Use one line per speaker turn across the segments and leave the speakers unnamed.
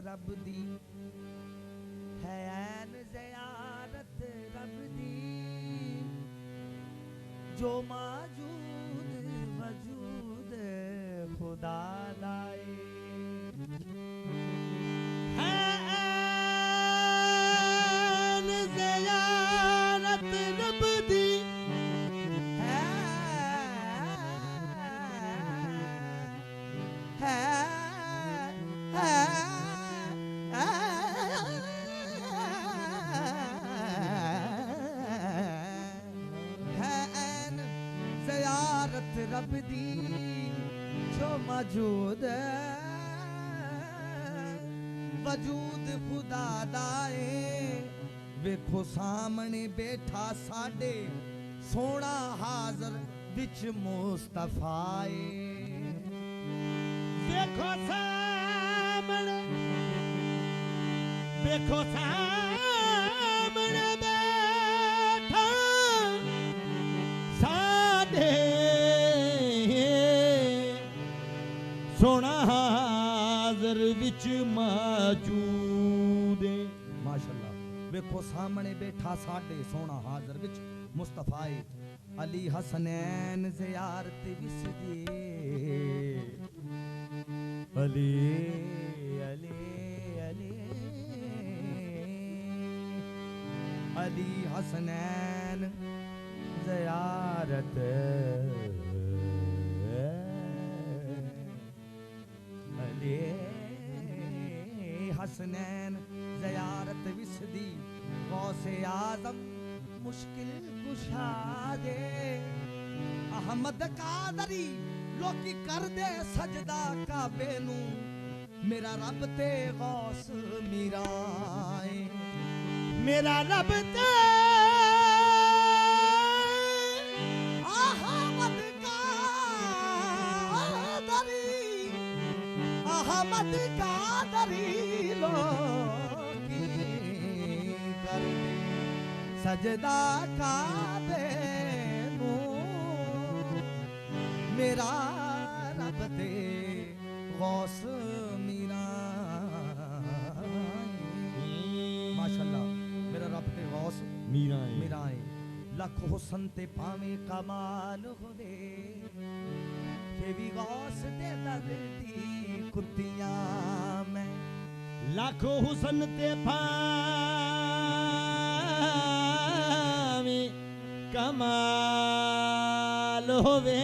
रब दी है ऐन ज़ियारत रब दी जो मौजूद वजूद खुदा लाए है ऐन ज़ियारत रब दी रब दी जो मौजूद वजूद खुदा दाए वेखो सामने बैठा साडे सोना हाजर विच मुस्तफाए वेखो सामने बैठा साडे सोना हाजर विच मौजूद माशाअल्लाह वेखो सामने बैठा साडे सोना हाजर विच मुस्तफाए अली हसनैन ज़ियारत विसदी अली अली अली अली हसनैन ज़ियारत हसनैन ज़ियारत विसदी गौसे आज़म मुश्किल कुशा दे अहमद कादरी लोकी कर दे सजदा काबे नू मेरा रब ते गौस मीराए मेरा रब ते अहमद कादरी लोकी कर दे सजदा काबे नू मेरा रब ते गौस मीरा माशाअल्लाह मेरा रब ते गौस मीरा है लख हुसन ते पावे कमाल होवे फिर भी गौस दे दर दी कुतियां मैं लख हुसन ते पावे कमाल होवे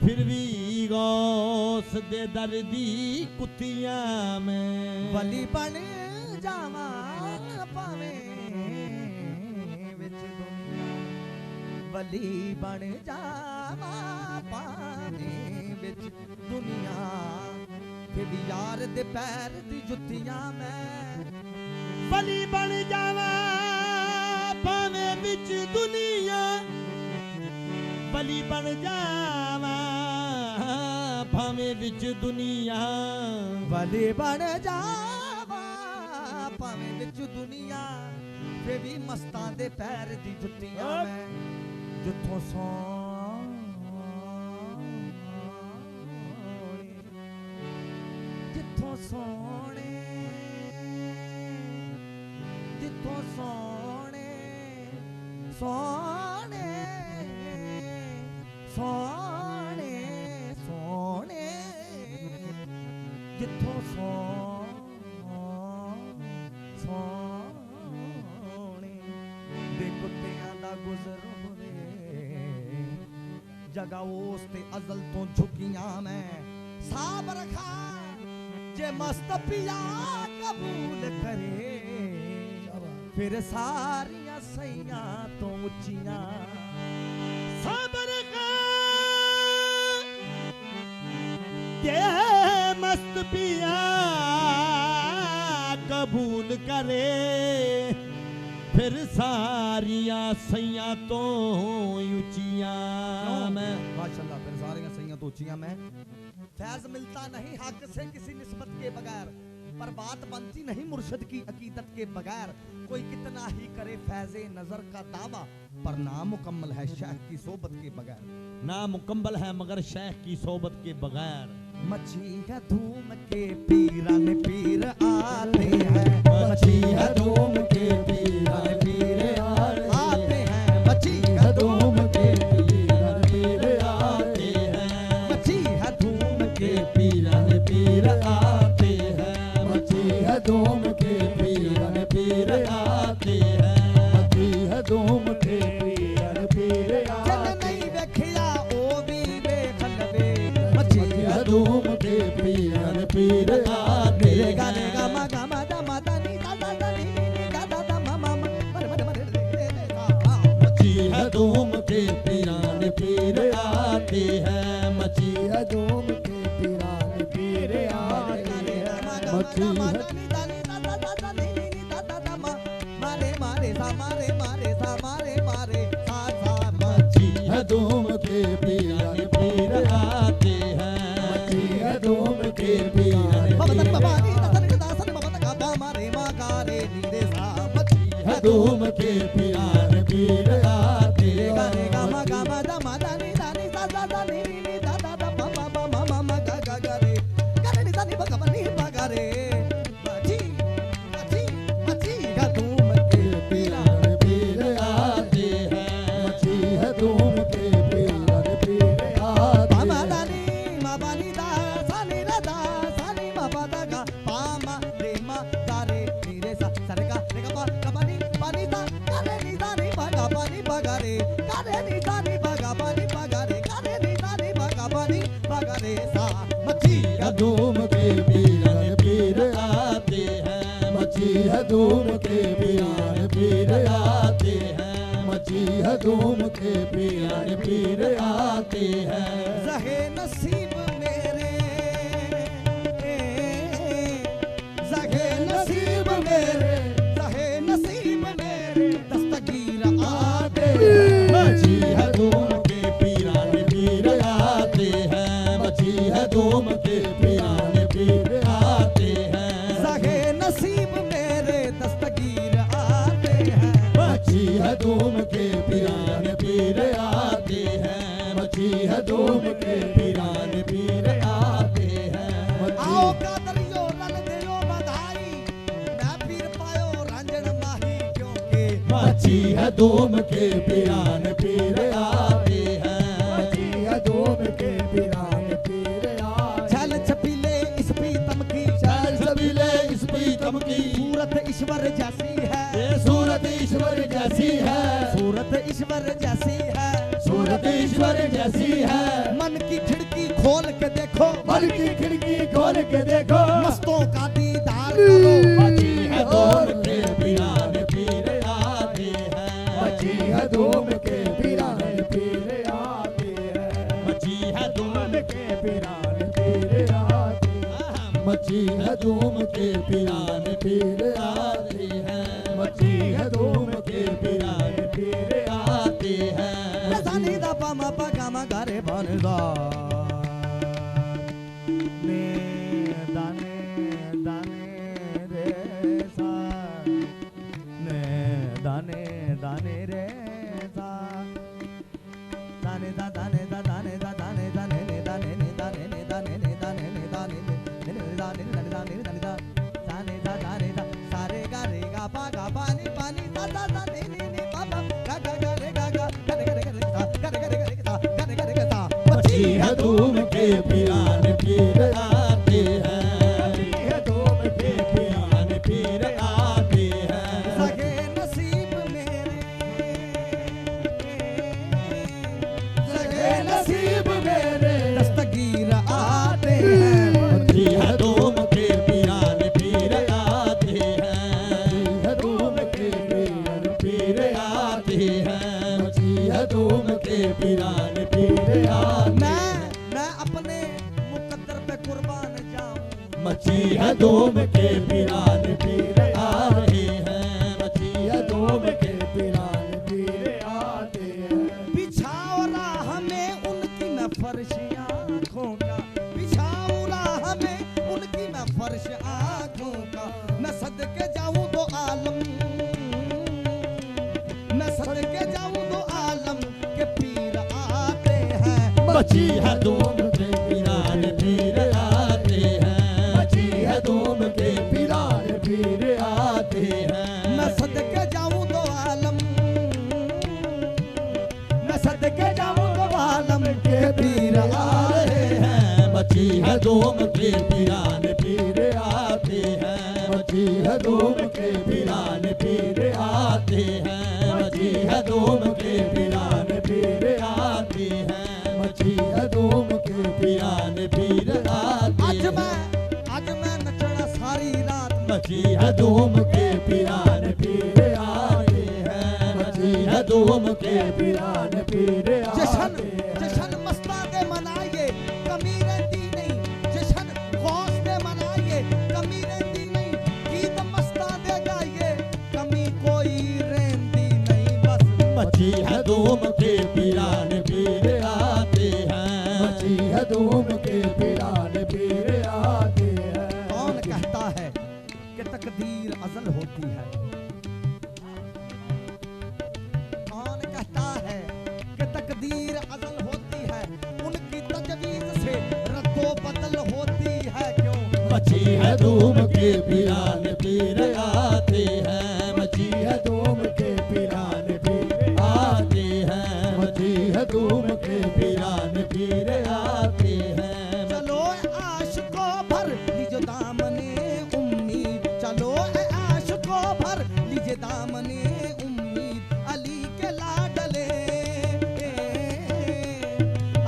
फिर भी गौस दे दर दी कुतियां मैं वली बन जावा पावे विच दुनिया वली बन जावा पावे विच दुनिया फिर यार दे पैर दी जुतियां मैं वली बन जावा पावे विच दुनिया वली बन जावा भावे विच दुनिया वली बन जावा भावे विच दुनिया फिर भी मस्तां दे पैर दी जुतियां मैं जिथों सोने जिथों सोने सोने सोने सोने जिथों सोने दे कुत्तियां दा गुजर होवे जगह उस ते अजल तो झुकियां मैं साब रखा जे मस्त पिया फिर सारियां सैयां तो उच्चियां
सबर के मस्त पिया कबूल करे फिर सारियां सैयां तो ऊंचियां मैं।
माशाल्लाह, फिर सारियां सैयां तो ऊंचियां मैं। फैज मिलता नहीं हक से किसी निस्बत के बगैर, पर बात बनती नहीं मुर्शिद की अकीदत के बगैर। कोई कितना ही करे फैज़े नजर का दावा, पर नामुकम्मल है शेख की सोबत के बगैर।
नामुकम्मल है मगर शेख की सोबत के बगैर।
मची है धूम के पीरान पीर आते हैं, मची है धूम के पीरान पीर आते हैं, मची है धूम के पीरान पीर आते हैं, मची है धूम के पीरान पीर आते हैं, मची है धूम के पीरान पीर आते हैं, मची है धूम के पीरान पीर जन नहीं देखिया ओ भी देख लवे, मची है धूम के पीरान पीर आते हैं। गाने गा मा गा मा दा मा दा नी दा दा दा नी नी गा दा दा मा मा मर मर मर रे रे गा। मची है धूम के पीरान पीर आते हैं, मची है धूम के पीरान पीर आते हैं, मची है मारे मारे सा मारे मारे सा मारे मारे सा सा, मची है धूम के पीरान पीर आते हैं, मची है धूम के पीरान बाबा बाबा नी दा दा सन बाबा दा गा मारे मा गा रे नी रे सा, मची है धूम के पीरान पीर आते हैं। गाने गा मा दा मा दा नी दा नी सा सा दा नी नी दा दा दा मा मा मा मा मा मा गा गा गा रे गा रे नी सा नी बा गा नी बा गा रे। मची मची मची है धूम के पीरान पीर आते हैं, मची है धूम के पीरान पीर आते हैं। मा दा नी मा बा नी दा सा नी रा दा सा नी मा बा दा गा पा मा रे मा गा रे नी रे सा सा रे गा पा नी पा नी सा गा रे नी सा नी बा गा पा नी बा गा रे गा रे नी सा नी बा गा पा नी बा गा रे गा रे नी सा नी बा गा पा नी बा गा रे सा। मची है धूम के पीरान पीर आते हैं, मची है धूम के पीरान पीर आते हैं, मची है धूम के पीरान पीर आते हैं। रहे नसीब मेरे रहे नसीब मेरे रहे नसीब मेरे दस्तगीर आते हैं,
मची है धूम के पीरान पीर आते हैं, मची है धूम के पीरान पीर आते हैं।
रहे नसीब मेरे दस्तगीर आते हैं,
मची है धूम के पीरान पीर आते हैं, मची है धूम के पीरान पीर आते हैं।
आओ कादरियो रन देयो बधाई, मैं पीर पायो रंजन माही क्योंकि
मची है धूम के पीरान पीर आते हैं,
मची है धूम के पीरान पीर आते। छल छपीले इस प्रीतम की
चल सबीले इस प्रीतम की
सूरत ईश्वर जैसी है,
ये सूरत ईश्वर जैसी है,
सूरत ईश्वर जैसी है,
सूरत ईश्वर जैसी है।
मन की खिड़की खोल के देखो,
मन की खिड़की खोल के देखो,
मस्तों का दीदार करो।
मची है धूम के पीरान पीर आते हैं,
मची है धूम के पीरान पीर आते हैं,
मची है धूम
के पीरान पीर आते हैं,
मची है धूम के पीरान पीर आते हैं, मची है धूम के पीरान पीर आते हैं।
सानी दा पा मा पा गा मा गा रे बन दा ने दाने दाने रे सा ने दाने दाने रे सा दाने दा दाने दा दाने दा दाने दाने ने दाने ने दाने ने दाने ने दाने ने दाने ने ने दाने ने दाने ने दाने दा दाने दा दाने दा सारे गा रे गा पानी पानी दा दा दा ने ने ने पा पा गा गा गा रे गा गा गा रे गा रे गा रे गा गा रे गा रे गा रे गा गा रे गा रे गा
मची है धूम के पीरान पीर आते हैं,
मची है धूम के
पीरान पीर आते हैं।
सगे नसीब मेरे सगे नसीब मेरे दस्तगीर आते हैं,
मची है धूम के पीरान पीर आते हैं,
है धूम के
पीरान पीर आते
मैं अपने मुकद्दर पे कुर्बान जाऊं।
मची है धूम के पीरान पीर आ रहे हैं, मची है धूम के पीरान पीर आते हैं।
बिछाओ राह में उनकी मैं फर्श आँखों का, बिछाओ राह में उनकी मैं फर्श आँखों का। मैं सदके जाऊं तो आलम, मैं सदके जाऊं तो आलम के पीर आते हैं।
मची है धूम के पीरान पीर आते हैं, मची है धूम के पीरान पीर आते हैं।
मैं सदके जाऊं तो आलम, मैं सदके जाऊं तो आलम के पीर आ रहे हैं।
मची है धूम के पीरान पीर आते हैं, मची है धूम के पीरान पीर आते हैं, मची है धूम के पीरान पीर आते हैं, मची है धूम के पीरान पीर आते हैं।
आज मैं नचना सारी रात,
मची है धूम के पीरान पीर आते हैं, मची है धूम के पीरान पीर
जशन
आते हैं।
जशन मस्ताने मनाइए कमी रहती नहीं, जशन गौस दे मनाइए कमी रहती नहीं। गीत मस्ताने गाइए कमी कोई रहती नहीं। बस
मची है धूम के पीरान पीर आते हैं, मची है धूम के पीरान पीर आते हैं।
कौन कहता है कि तकदीर अज़ल होती है? कौन कहता है कि तकदीर अज़ल होती है? उनकी तजवीज़ से रद्दो बदल होती है। क्यों?
मची है धूम के पीरान पीर आते हैं, मची है धूम के पीरान पीर आते हैं, मची है धूम के पीरान पीर आते हैं।
चलो आशिको भर लीजिए दामने उम्मीद, चलो आशिको भर लीजिए दामने उम्मीद। अली के लाडले,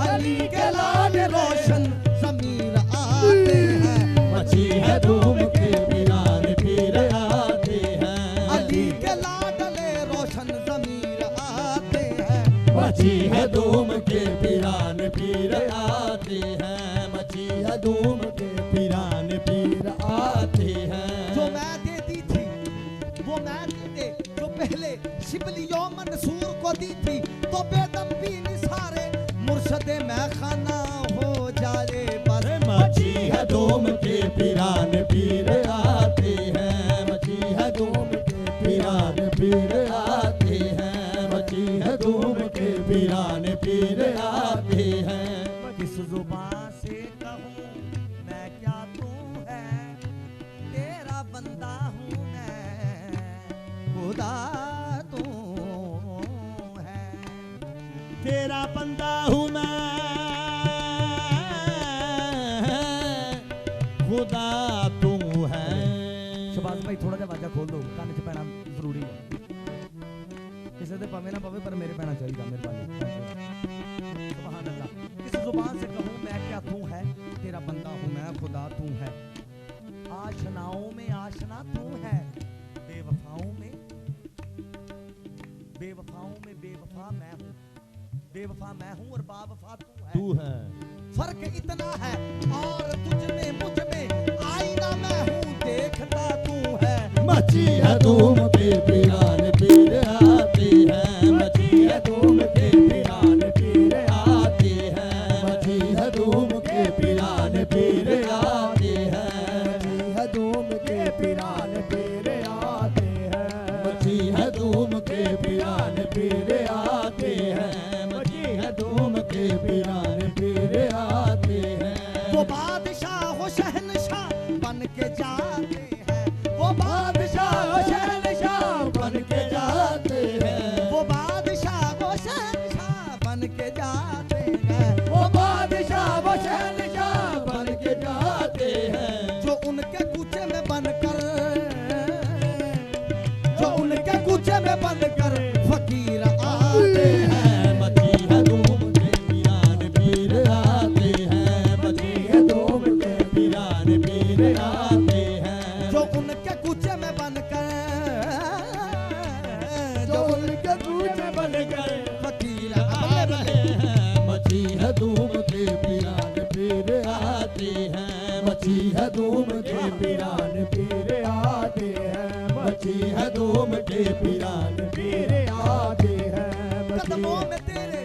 अली के लाड रोशन ज़मीर आते हैं।
मची है धूम के पीरान पीर आते हैं,
अली के लाडले रोशन ज़मीर आते हैं।
मची है धूम के पीरान पीर आते हैं, मची है धूम के पीरान पीर आते हैं।
जो मैं देती थी वो मैं दे, जो पहले शिबलियों मंसूर को दी थी, तो बेदम भी निसारे मुर्शदे मैं खाना हो जाए। बस
मची है धूम के पीरान पीर आते हैं, मची है धूम के पीरान पीर आते हैं, मची है धूम के पीरान पीर आते हैं।
किस जुबान से कहूँ मैं क्या तू है, तेरा बंदा हूँ मैं, खुदा तू है।
तेरा बंदा हूँ मैं, खुदा तू है।
शबाज भाई थोड़ा जा वाजा खोल दो, कान च पैना जरूरी है। किसी से पवे ना पवे पर मेरे पैना चाहिए मेरे पास। सुभान अल्लाह। किस जुबान से कहूँ मैं क्या तू है, तेरा बंदा हूँ मैं, खुदा तू है। आशनाओं में आशना तू है, बेवफाओं में बेवफा मैं हूँ, बेवफा मैं हूँ और बावफा तू है। फर्क इतना है और तुझ में मुझ में आईना मैं हूँ, देखता तू है।
मची है धूम के पीरान पीर आते हैं, मची है धूम के पीरान पीर आते हैं, मची है धूम के पीरान पीर आते हैं, मची है धूम के पीरान पीर आते हैं, मची है धूम के पीरान पीर आते हैं, मची है धूम के पीरान पीर आते हैं।
वो बादशाह हो शहनशाह बन के जाते हैं, वो बादशाह हो शहनशाह
बन के मची है धूम के पीराने पीर आते हैं।
कदमों में तेरे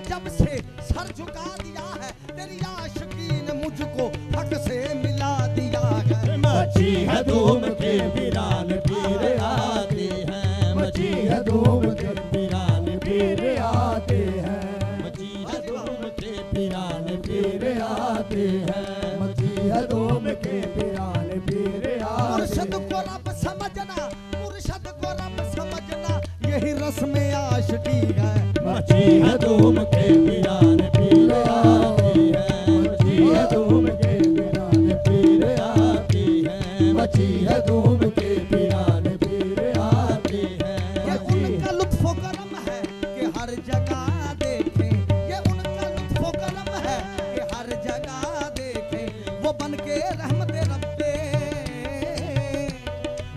जब से सर झुका दिया है, तेरी आशिकी ने मुझको हक से मिला दिया है।
मची है धूम के पीराने पीर आते हैं। मची है धूम के पीराने पीर आते हैं। मची है धूम के पीराने पीर आते हैं। मची है धूम के पीराने पीर आते
मुर्शद को रब समझना, मुर्शद को रब समझना, यही रस्म आशिकी है।
मची है धूम के पीराने पीर आते हैं। मची है धूम के पीराने पीर आते हैं। मची है धूम के पीराने पीर आते हैं।
ये उनका लुत्फ़ो करम है कि हर जगह देखें, ये उनका लुत्फ़ो करम है कि हर जगह देखें। वो बन के रहमत रब्बे,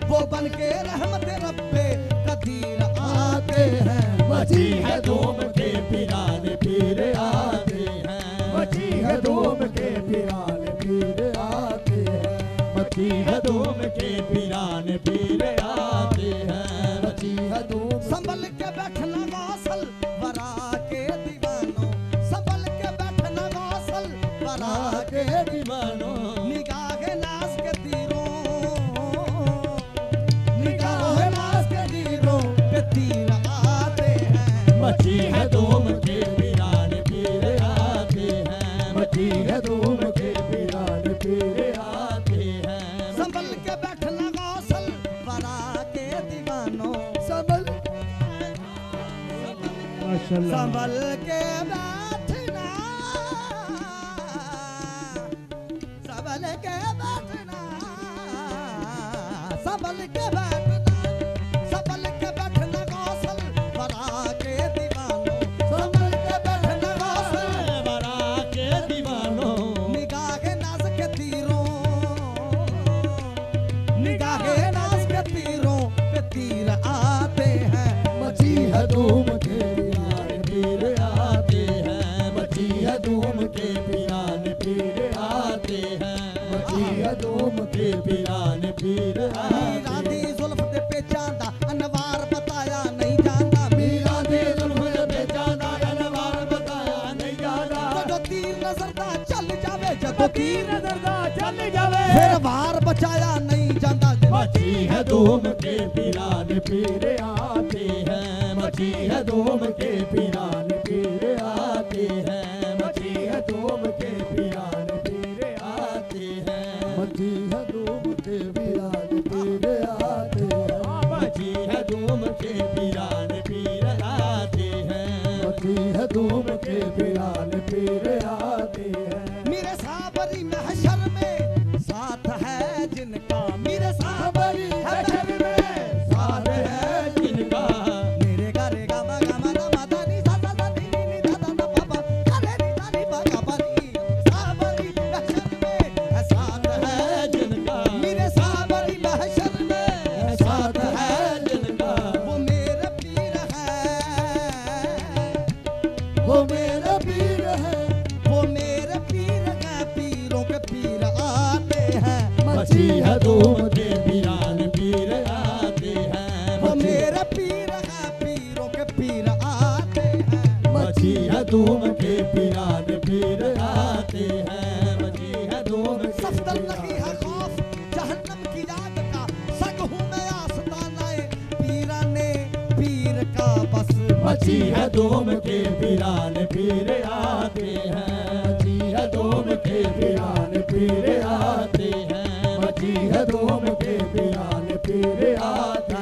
वो बन के रहमत रब्बे कदीर आते हैं।
मची है धूम के पीराने पीर आते हैं। मची है धूम के पीराने पीर आते हैं। मची है धूम के पीराने पीर आते हैं। मची है धूम
संभल के बैठना गौसल वरा के दीवानों, संभल के बैठना गौसल वरा के
के दीवानों।
निगाह नाज के तीरों,
निगाह
नाज के तीरों पे तीर आते हैं।
मची है धूम के पीराने पीर आते हैं। मची है धूम के पीराने पीर आते हैं।
संभल के बैठना गौसल वरा के दीवानों,
संभल
संभल के बैठना, संभल के बैठना, संभल के बैठना, संभल के बैठना गौसल वरा के दीवानों, संभल के बैठना गौसल
वरा के दीवानों।
निगाह नाज के तीरों, निगाह नाज के तीरों पे तीर आते हैं।
मची है धूम के पीराने पीर आते हैं। मची है धूम के पीराने पीर आते हैं। मची है धूम के पीराने पीर
मीरा
आते
दी जुल्फ दे पे चांदा अनवार बताया नहीं जाता।
मीरा दे जुल्फ पे चांदा अनवार बताया नहीं जाता।
जो तीर नजर दा चल जावे, जो तीर
नजर दा चल जावे,
फिर वार बचाया नहीं जाता।
मची है धूम के पीराने पीर आते हैं। मची है धूम के पीराने पीर आते हैं। मची है धूम के पीराने पीर आते हैं। मची है धूम के पीराने पीर आते हैं। मची है धूम के पीराने पीर आते हैं। मची है धूम के पीराने पीर आते हैं।
मेरे साबरी महशर में साथ है जिनका, मेरे साबरी महशर में
साथ है जिनका।
मेरे घरे गा मा गा मा दा मा दा नी सा सा दा नी नी नी दा दा दा पा पा अरे नी दा नी पा गा पा नी। साबरी महशर में साथ है
जिनका।
मेरे साबरी महशर में
साथ है जिनका।
वो मेरे पीर है,
वो मेरा पीर है।
वो मेरे पीर है, पीरों के पीर आते हैं।
मची है धूम के पीराने पीर आते हैं।
वो मेरे पीर है, पीरों के पीर आते हैं।
मची है धूम के पीराने पीर आते हैं। मची है धूम
सफ्दर नहीं है खौफ जहन्नम की आग का, सग हूँ मैं आस्तानाए पीराने पीर का बस।
मची है धूम के पीराने पीर आते हैं। मची है धूम के पीराने पीर आते हैं। मची है धूम के पीराने पीर आते